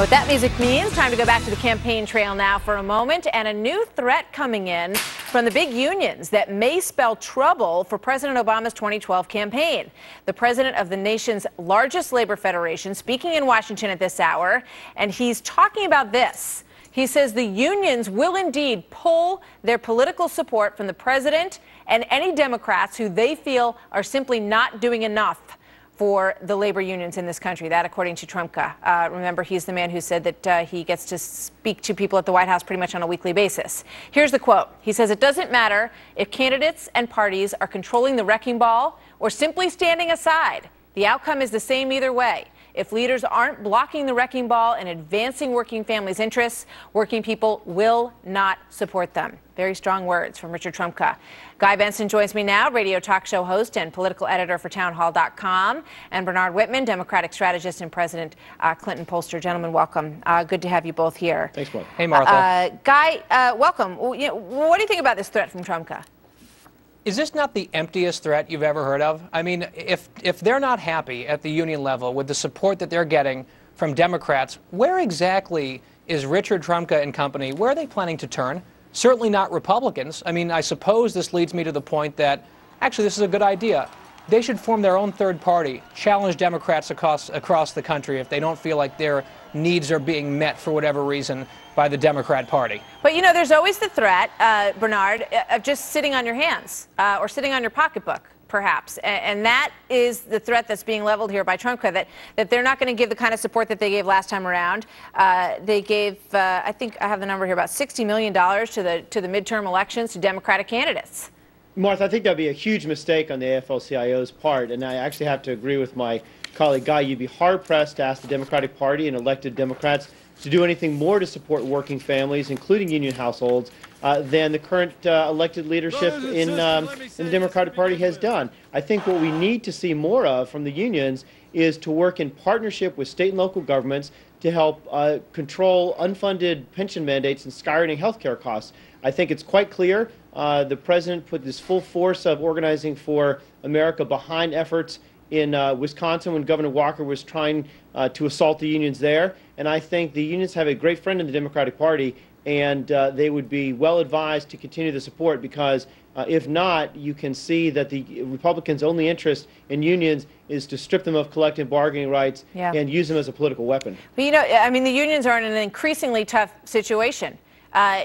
know what that music means. Time to go back to the campaign trail now for a moment, and a new threat coming in from the big unions that may spell trouble for President Obama's 2012 campaign. The president of the nation's largest labor federation speaking in Washington at this hour, and he's talking about this. He says the unions will indeed pull their political support from the president and any Democrats who they feel are simply not doing enough for the labor unions in this country. That, according to Trumka. Remember, he's the man who said that he gets to speak to people at the White House pretty much on a weekly basis. Here's the quote. He says, "It doesn't matter if candidates and parties are controlling the wrecking ball or simply standing aside. The outcome is the same either way. If leaders aren't blocking the wrecking ball and advancing working families' interests, working people will not support them." Very strong words from Richard Trumka. Guy Benson joins me now, radio talk show host and political editor for townhall.com, and Bernard Whitman, Democratic strategist and President Clinton pollster. Gentlemen, welcome. Good to have you both here. Thanks, Martha. Hey, Martha. Guy, welcome. What do you think about this threat from Trumka? Is this not the emptiest threat you've ever heard of? I mean, if they're not happy at the union level with the support that they're getting from Democrats, where exactly is Richard Trumka and company, where are they planning to turn? Certainly not Republicans. I mean, I suppose this leads me to the point that, actually, this is a good idea. They should form their own third party, challenge Democrats across the country if they don't feel like their needs are being met for whatever reason by the Democrat Party. But, you know, there's always the threat, Bernard, of just sitting on your hands or sitting on your pocketbook, perhaps. And that is the threat that's being leveled here by Trumka, that they're not going to give the kind of support that they gave last time around. They gave, I think I have the number here, about $60 million to the midterm elections to Democratic candidates. Martha, I think that would be a huge mistake on the afl-cio's part, and I actually have to agree with my colleague Guy. You'd be hard-pressed to ask the Democratic Party and elected Democrats to do anything more to support working families, including union households, than the current elected leadership in the Democratic Party has done. I think what we need to see more of from the unions is to work in partnership with state and local governments to help control unfunded pension mandates and skyrocketing health care costs. I think it's quite clear the president put this full force of Organizing for America behind efforts in Wisconsin when Governor Walker was trying to assault the unions there. And I think the unions have a great friend in the Democratic Party, and they would be well advised to continue the support, because if not, you can see that the Republicans' only interest in unions is to strip them of collective bargaining rights and use them as a political weapon. But, you know, I mean, the unions are in an increasingly tough situation.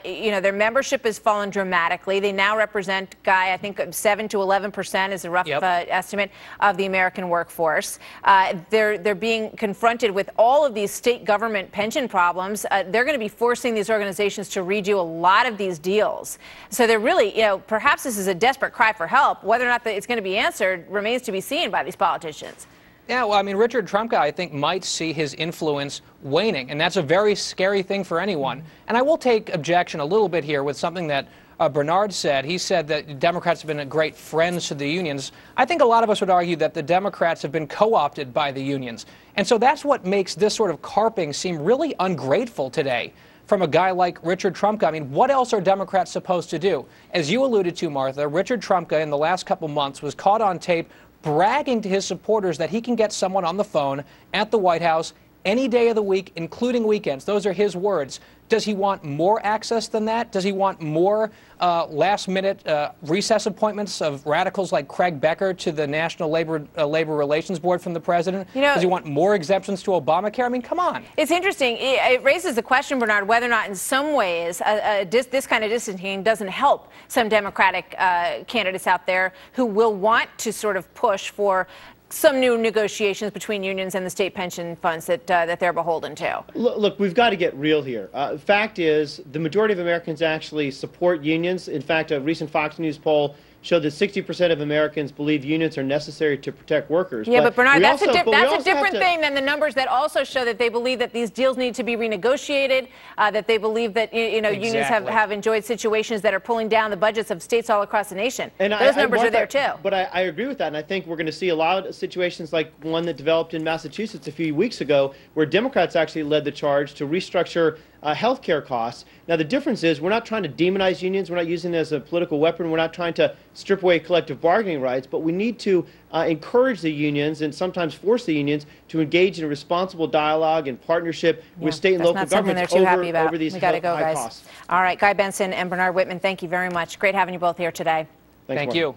You know, their membership has fallen dramatically. They now represent, Guy, I think 7 to 11% is a rough estimate of the American workforce. They're being confronted with all of these state government pension problems. They're going to be forcing these organizations to redo a lot of these deals. So they're really, you know, perhaps this is a desperate cry for help. Whether or not it's going to be answered remains to be seen by these politicians. Yeah, well, I mean, Richard Trumka, I think, might see his influence waning, and that's a very scary thing for anyone. And I will take objection a little bit here with something that Bernard said. He said that Democrats have been great friends to the unions. I think a lot of us would argue that the Democrats have been co-opted by the unions. And so that's what makes this sort of carping seem really ungrateful today from a guy like Richard Trumka. I mean, what else are Democrats supposed to do? As you alluded to, Martha, Richard Trumka in the last couple months was caught on tape bragging to his supporters that he can get someone on the phone at the White House any day of the week, including weekends. Those are his words. Does he want more access than that? Does he want more last-minute recess appointments of radicals like Craig Becker to the National Labor Relations Board from the president? You know, does he want more exemptions to Obamacare? I mean, come on. It's interesting. It raises the question, Bernard, whether or not in some ways this kind of distancing doesn't help some Democratic candidates out there who will want to sort of push for some new negotiations between unions and the state pension funds that they're beholden to. Look, we've got to get real here. Fact is, the majority of Americans actually support unions. In fact, a recent Fox News poll showed that 60% of Americans believe unions are necessary to protect workers. Yeah, but Bernard, that's a different thing than the numbers that also show that they believe that these deals need to be renegotiated, that they believe that unions have enjoyed situations that are pulling down the budgets of states all across the nation. And those numbers are there too. But I agree with that, and I think we're going to see a lot of situations like one that developed in Massachusetts a few weeks ago, where Democrats actually led the charge to restructure health care costs. Now, the difference is we're not trying to demonize unions. We're not using it as a political weapon. We're not trying to strip away collective bargaining rights, but we need to encourage the unions and sometimes force the unions to engage in a responsible dialogue and partnership with state and local governments over these high costs. All right, Guy Benson and Bernard Whitman, thank you very much. Great having you both here today. Thanks, Thank you.